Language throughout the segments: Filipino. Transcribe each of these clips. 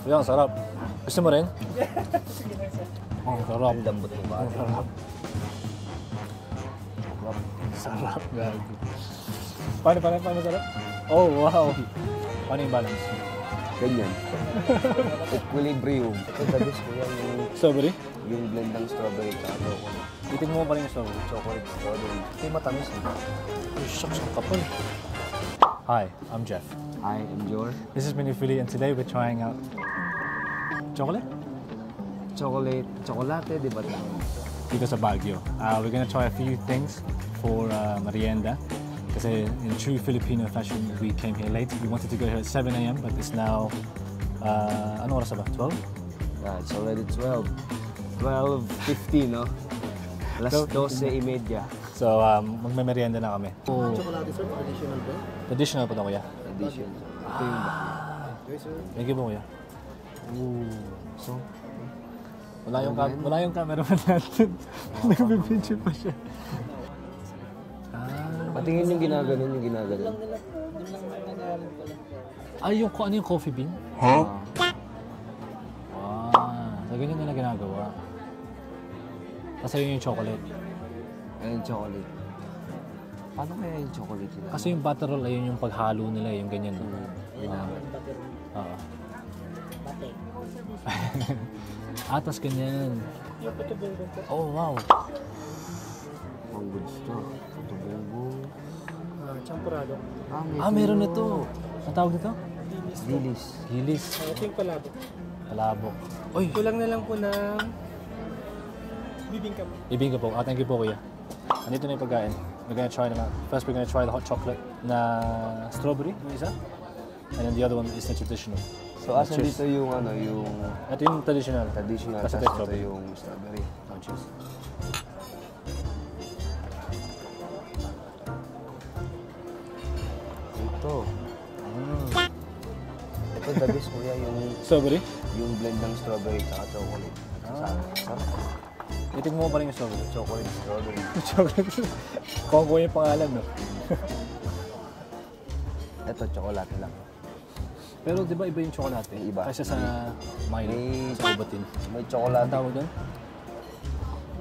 Kuya, ang sarap. Gusto mo rin? Oh, sarap. Ang lambot mo ba? Sarap. Sarap, gago. Paano sarap? Oh, wow. Paano yung balance? Ganyan. Equilibrium. Ito the best ko yan yung... Strawberry? Yung blend ng strawberry at chocolate. Itin mo pa rin yung strawberry. Chocolate, strawberry. Ito yung matamis eh. Oh, shucks, ang kapal. Hi, I'm Jeff. Hi, I'm George. This is Minifili, and today we're trying out chocolate? Chocolate, di ba? Dito sa Baguio. We're gonna try a few things for merienda. Kasi in true Filipino fashion, we came here late. We wanted to go here at 7 a.m. but it's now, ano oras ba? 12? Yeah, it's already 12. 12:50, no? Alas 12:30. So, magme-merienda na kami. Chocolate, sir, traditional ba? Traditional pa na, kuya? Tradition. Ito yung ba? Thank you po, kuya. Ooh. So, wala yung cameraman natin. Nagbibidyo pa siya. Patingin yung ginaganon, Ay, yung ano yung coffee bean? Huh? So ganyan nila ginagawa. Kasi yun yung chocolate. Ayun, chocolate. Paano kaya yung chocolate nila? Kasi yung butter roll, ayun yung paghalo nila, yung ganyan. Oo. Atas ganyan. Oh, wow. Ang goods to. Ito bongbong. Champurado. Meron na to. Ang tawag nito? Dilis. Gilis. Ito yung palabok. Palabok. Uy! Kulang na lang po ng bibingka mo. Bibingka po. Thank you po, kuya. Andito na yung pagkain. We're gonna try naman. First, we're gonna try the hot chocolate na strawberry, yung isa. And then the other one is the traditional. So, asa dito yung ano, yung... Ito yung traditional. Traditional. Kasi Tapos ito strawberry. yung strawberry. Oh, cheers. Ito. Ito the best kuya, yung... Strawberry? Yung blend ng strawberry at chocolate. Sarap. Itin mo pa rin yung strawberry. Chocolate, strawberry. Chocolate. Kung yung pangalan, no? Ito, chocolate lang. Pero di ba iba yung chocolate? Iba. Kasi sa Milo, sa Obatin. May Ang chocolate. tawag doon?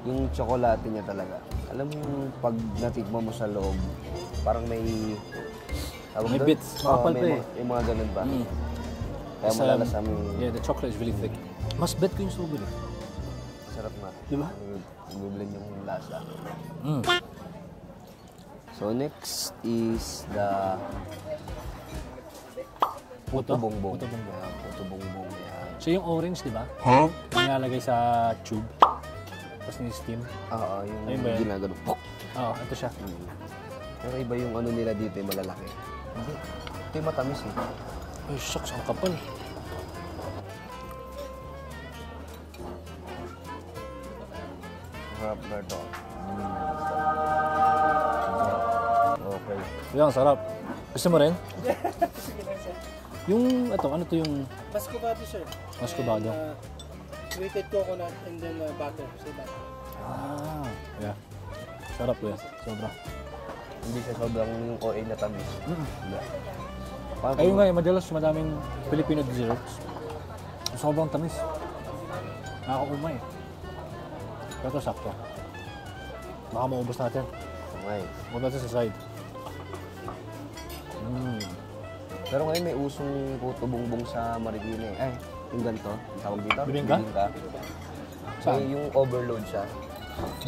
Yung chocolate niya talaga. Alam mo yung pag natikman mo sa loob, parang may... May bits. Makapal pa eh. Yung mga ganun ba? Kaya It's, malalasam yung... Yeah, the chocolate is really thick. Mas bet ko yung strawberry. Sarap nga. Di ba? Bublend yung lasa. Mm. So next is the... Puto bongbong. Puto bongbong. Yeah, puto bongbong. Yeah. So yung orange, di ba? Huh? Nilalagay sa tube. Tapos ni-steam. Oo, yung Ayun ba yan? ginagano. Oo, ito siya. Pero iba yung ano nila dito, yung malalaki. Hindi. Ito yung matamis eh. Ay, shucks, ang kapal. Sarap na ito. Okay. Yan, sarap. Gusto mo rin? Yung, ano to yung Pascobado, sir. Pascobado? Grated coconut and then butter. Say that. Yeah. Sarap yan. Sobra. Hindi siya sobrang yung OA na tamis. Hindi. Ayun nga, madalas madaming Filipino desserts. Sobrang tamis. Nakakaumay. Pero ito sakto. Baka maubos natin. Okay. Huwag natin sa side. Pero ngayon may usong puto bongbong sa Marikina eh. Ay, yung ganito. Ang tawag dito? Bibingka? So, yung overload siya.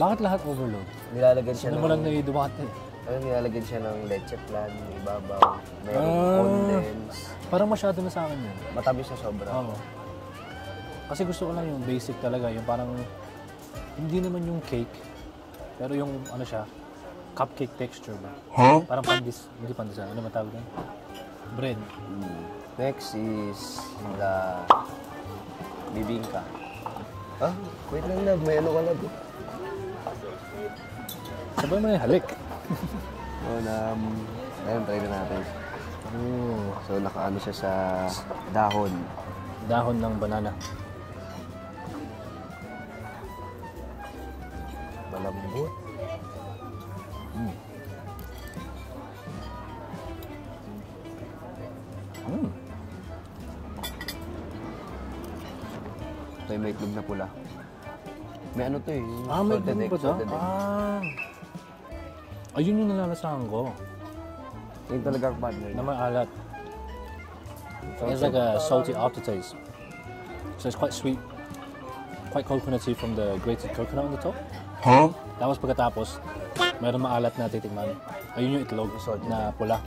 Bakit lahat overload? Nilalagyan siya Ano mo lang na dumati? nilalagyan siya ng leche plan, yung ibabaw, mayroong condense. Parang masyado na sa akin yun. Matamis na sobra. Oo. Kasi gusto ko lang yung basic talaga, yung parang hindi naman yung cake, pero yung ano siya, cupcake texture ba? Huh? Parang pandis, hindi pandis, ano ba tawag doon? Bread. Next is the bibingka. Ah, wait lang na, may ano ka na doon. Sabay mo yung halik. Ayun, try na natin. So, nakaano siya sa dahon. Dahon ng banana. Malambot. Ito yung may itlog na pula. May ano to eh. May salted ganun egg, ba ito? salted egg. Ayun yung nalalasahan ko. Yung talagang partner Na niya. may alat. It's like a salty aftertaste. So it's quite sweet. Quite coconutty from the grated coconut on the top. Huh? Tapos pagkatapos, mayroon maalat na titikman. Ayun yung itlog na pula.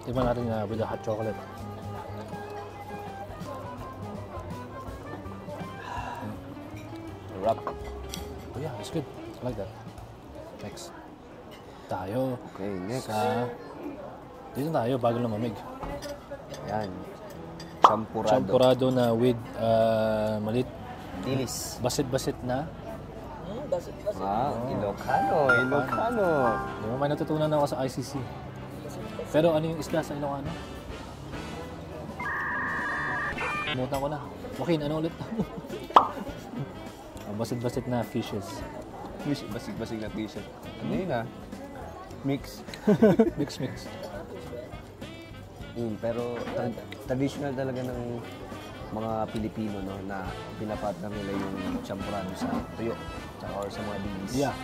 Tikman natin with the hot chocolate. Wrap. Oh yeah, it's good. I like that. Next. Tayo. Okay, next. Dito tayo bago lumamig. Yan. Champurado. Champurado na with malit. Dilis. Basit-basit na. Ilocano. Ilocano. Di ba may natutunan ako sa ICC. Pero ano yung isda sa Ilocano? Mutan ko na. Joaquin, ano ulit? Basit-basit na fishes. Basig-basig na t-shirt. Ano yun Mix. Mix. Pero traditional talaga ng mga Pilipino no, na pinapartner nila yung champurado sa tuyo or sa mga dilis. Yeah.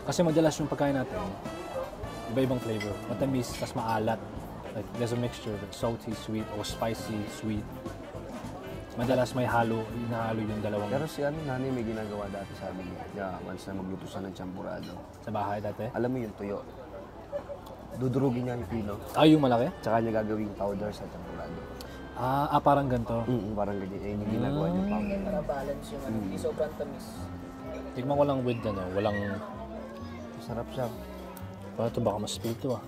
Kasi madalas yung pagkain natin, iba-ibang flavor. Matamis, tas maalat. Like, there's a mixture, like salty, sweet, or spicy, sweet. Madalas may hinahalo yung dalawang Pero si nanay may ginagawa dati sa amin. Once na magluto siya ng champurado. sa bahay dati. Alam mo yung tuyo. Dudurugin niya yung pino. Yung malaki? Tsaka niya gagawing powder sa champurado. Parang ganito. Parang ganyan. Ayun yung ginagawa niya powder. Para balance yung hindi sobrang tamis. Tignan ko lang with walang... Sarap siya. Paano ito? Baka mas-spill ito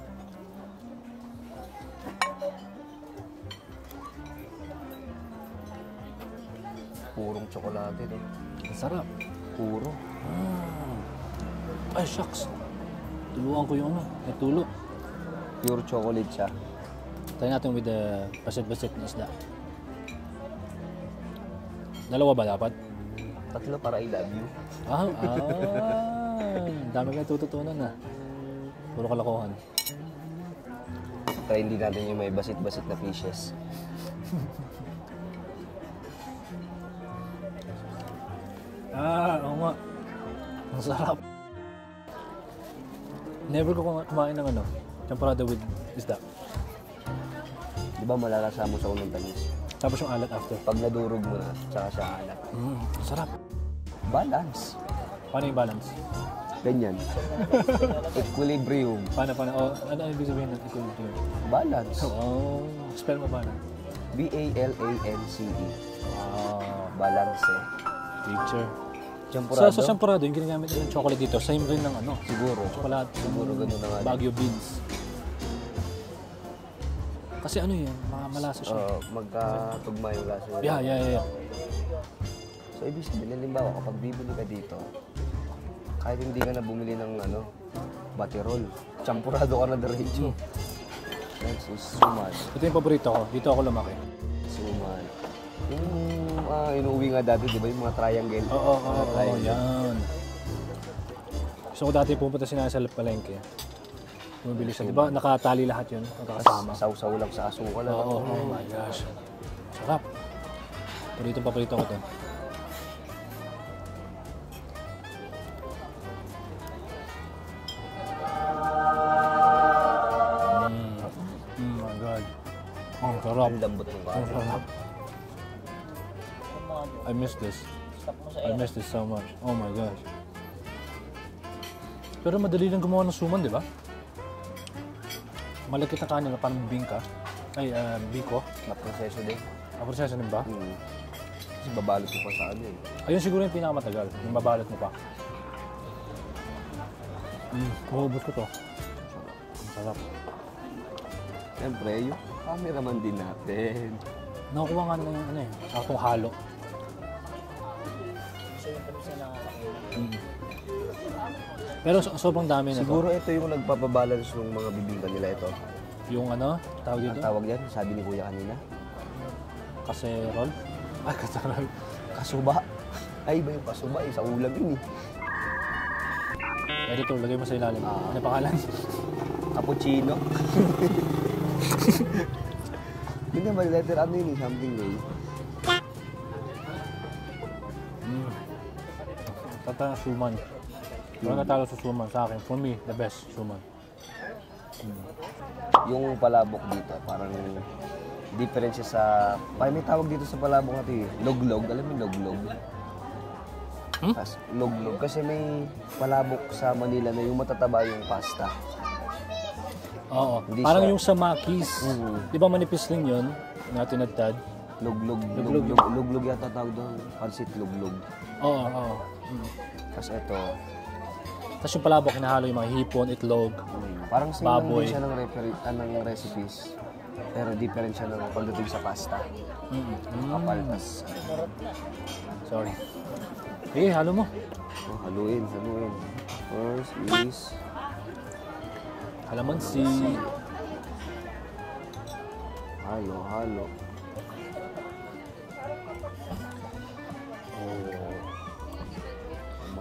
Purong tsokolate. No? Ang sarap. Puro. Ay, shucks. Tuluan ko yung natulo. Pure chocolate siya. Try natin with the basit-basit na isda. Dalawa ba dapat? Tatlo para I love you. Ang dami kayo tututunan na. Puro kalokohan. Kaya hindi natin yung may basit-basit na fishes. Oo nga. Ang sarap. Never ko kumain ng champurado with isda. Di ba malalasa mo sa unang tamis? Tapos yung alat after. Pag nadurog mo na, tsaka siya alat. Sarap. Balance. Paano yung balance? Ganyan. Equilibrium. Paano? Ano ibig sabihin ng equilibrium? Balance. Spell mo paano? B-A-L-A-N-C-E. Balance. Teacher. Champurado. Sa champurado, yung ginagamit ng chocolate dito, same rin ng Siguro. chocolate. Siguro ganun na nga. Baguio beans. Kasi malasa siya. Magkatugma yung lasa niya. Yeah. So, ibig sabihin, halimbawa, kapag bibili ka dito, kahit hindi ka na bumili ng batirol, champurado ka na diretso. That's so much. Ito yung paborito ko. Dito ako lumaki. So much. Yung inuwi nga dati, di ba, yung mga triangle? Oo, triangle. yan. Gusto ko dati pupunta sinasal sa palengke. Bumibili siya. Di ba nakatali lahat yun? Nakakasama. Sausaw lang sa asukal. Oh my gosh. Sarap. Paborito ko ito. My God. Ang sarap. Ang lambot ng Ang sarap. I miss this. I miss this so much. Oh my gosh. Pero madali lang gumawa ng suman, di ba? Malaki na kanin na parang bingka. Biko. Na-proseso din. Proseso din ba? Kasi babalot ko pa sa ano eh. Ayun siguro yung pinakamatagal. Yung babalot mo pa. Kuhubos ko to. Ang sarap. Siyempre, yung cameraman din natin. Nakukuha nga ng akong halo. So yung tamis na nakakain. Pero sobrang dami na Siguro ito yung nagpapabalance ng mga bibingka nila ito. to. Yung tawag dito? Ang tawag yan, sabi ni Kuya kanina. Kaserol? Kaserol. Kasuba. Ay, iba yung kasuba eh. Sa ulam yun eh. Editor, lagay mo sa ilalim. Ano pangalan? Cappuccino. Hindi ba letter ano yun eh, something eh. Tata suman. Wala natalo sa suman sa akin. For me, the best suman. Yung palabok dito, parang different siya sa... May tawag dito sa palabok natin eh. Loglog. Alam mo yung loglog? Loglog. Kasi may palabok sa Manila na yung matataba yung pasta. Oo. Hindi Parang siya- yung sa Makis. Di ba manipis lang yun? Na tinadtad? Loglog. Loglog. Loglog yata tawag doon. Pansit loglog. Oo, oo. Tapos ito, Tapos yung palabok, hinahalo yung mga hipon, itlog. parang same lang Baboy. din siya ng recipes. Pero different siya ng pagdating sa pasta. Kapal, tas Sorry. Eh, halo mo. haluin. First is Kalamansi. halo.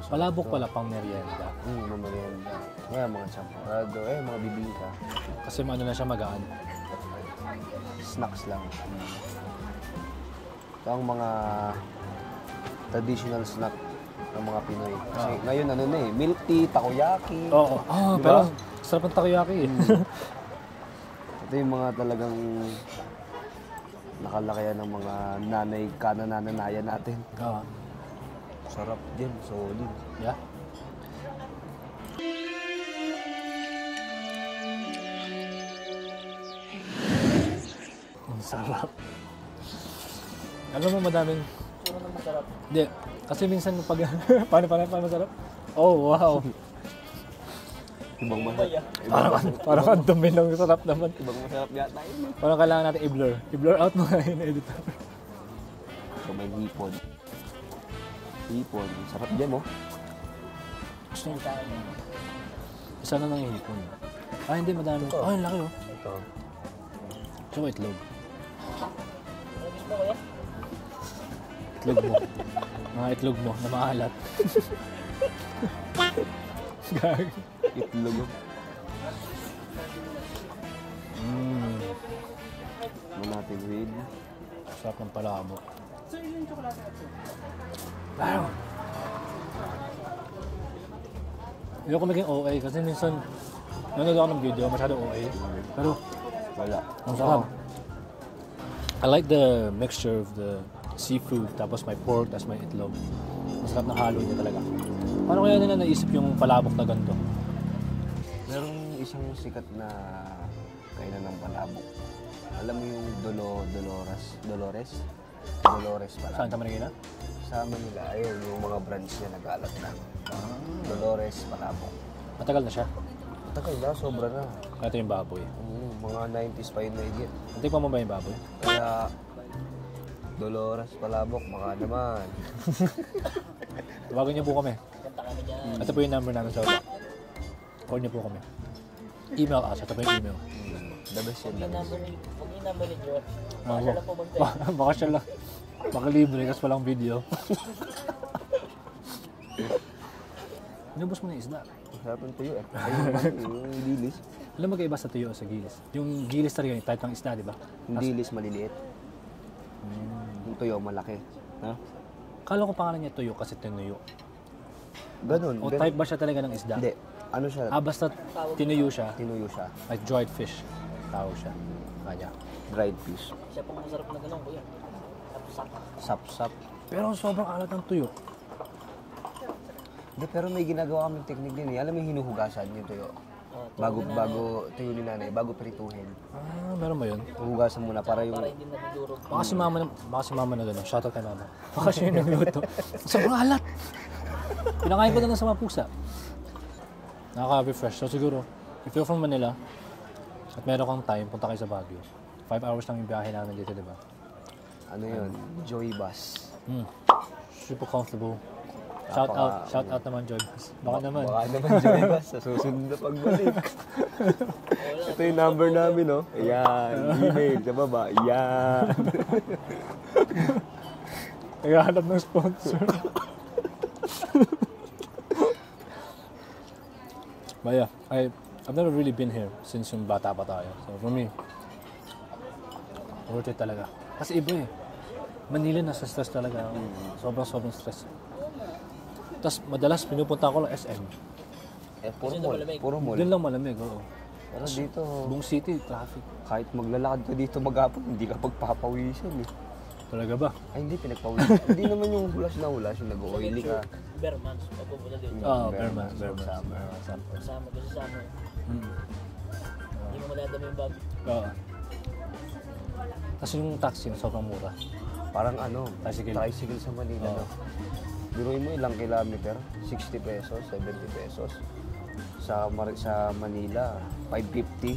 Palabok pala pang merienda. Mamarienda. Kaya mga champurrado, mga bibingka. Kasi ano na siya magaan. Snacks lang. Ito ang mga traditional snack ng mga Pinoy. Kasi ngayon ano na eh, milk tea, takoyaki. Oo. Diba? Pero sarap ng takoyaki eh. Ito yung mga talagang nakalakayan ng mga nananaya natin. Oo. Sarap din, solid. Yeah. Ang sarap. Alam mo madaming... Hindi. Kasi minsan pag... paano masarap? Oh, wow. Ibang masarap. Parang ang dumi ng sarap naman. Ibang masarap yata yun. Parang kailangan natin i-blur. I-blur out mo nga yun, editor. So may hipon. Hipon. Sarap dyan, oh. Gusto mo tayo. Isa na lang yung hipon. Ah, hindi, madami. Oh, yung laki oh. Ito. Tsaka itlog. Itlog mo. Mga itlog mo na maalat. Gag. Itlog. Ano natin with? Sarap ng palabok. Wow! Ayoko maging OA kasi minsan nanonood ako ng video, masyado OA. Pero Wala. ang sarap. I like the mixture of the seafood, tapos may pork, tapos may itlog. Masarap na halo niya talaga. Paano kaya nila naisip yung palabok na ganito? Merong isang sikat na kainan ng palabok. Alam mo yung Dolores pala. Saan ka Manila? Sa Manila, ayun, yung mga branch niya nag-alat na. Dolores Palabok. Matagal na siya. Tagal na, sobra na. Ito yung baboy. Mga 90s pa yun na higit. Antik mo ba yung baboy? Kaya, Dolores Palabok, baka naman. Tawagan niyo po kami. Ito po yung number namin sa baba. Call niyo po kami. Email us. Ito po yung email. The best yun, the best. Huwag yung number ni Joe. Baka siya lang. Baka libre kasi walang video. Inubos mo na yung isda. Sarap ng tuyo eh. Ayun, yung dilis. Alam mo magkaiba sa tuyo o sa gilis? Yung gilis talaga yung type ng isda, di ba? Yung dilis maliliit. Yung tuyo malaki. Ha? Kala ko pangalan niya tuyo kasi tinuyo. Ganun. O type ba siya talaga ng isda? Hindi. Ano siya? Basta tinuyo siya, Tinuyo siya. like dried fish. Tawag siya. Kanya. Dried fish. Siya pang masarap na ganun, kuya. Tapos Sap-sap. Pero sobrang alat ng tuyo. Hindi, pero may ginagawa kaming technique din eh. Alam mo yung hinuhugasan yung tuyo. Bago tuyo ni nanay, bago prituhin. Ah, meron ba yun? Hugasan muna para yung... hindi nadudurog. Baka si mama na gano'n. Shoutout kay mama. Baka siya yung nagluto. Sobrang alat. Pinakain ko na lang sa mga pusa. Nakaka-refresh. So siguro, if you're from Manila, at meron kang time, punta kayo sa Baguio. 5 hours lang yung biyahe namin dito, di ba? Ano yun? Joy Bus. Super comfortable. Shout out naman, Joy Bus. Baka naman. Baka naman Joy Bus sa susunod na pagbalik. Ito yung number namin, no? Ayan. Email sa baba. Ayan. Naghahanap ng sponsor. But yeah, I've never really been here since yung bata pa tayo. So for me, Worth it talaga. Kasi iba eh. Manila nasa stress talaga ako. Sobrang stress. Tapos madalas pinupunta ko lang SM. Eh, puro mall. Doon lang malamig, oo. Pero dito, Buong city, traffic. kahit maglalakad ka dito maghapon, hindi ka pagpapawisan eh. Talaga ba? Ay, hindi, pinagpawisan. Hindi naman yung hulas na hulas, yung nag-oily ka. Bermans, pagpupunta dito. Oo, Berman, Berman. summer. Kasama kasi sa amin. Mm. Hindi mo madadami yung bag. Oo. Tapos yung taxi na sobrang mura. Parang ano, Tricycle. tricycle sa Manila. Oo. No? Biruin mo ilang kilometer, 60 pesos, 70 pesos. Sa Manila, 550.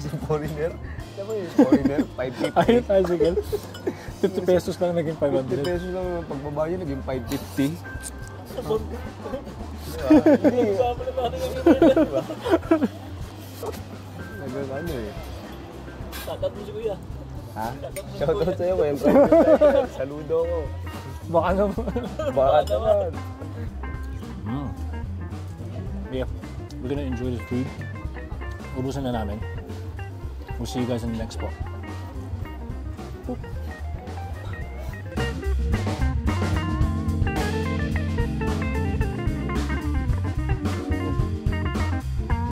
Sa foreigner, alam mo yung foreigner, 550. Ayun, tricycle. 50 pesos lang naging 50 500. pesos lang yung pagbaba niya, naging 550. Kasama na natin yung diba? Naging ano eh. Tatat mo si Kuya. Ha? Shoutout sa'yo, Wem. Saludo ko. Baka naman. Baka naman. Mm. Yeah, we're gonna enjoy the food. Ubusan na namin. We'll see you guys in the next spot.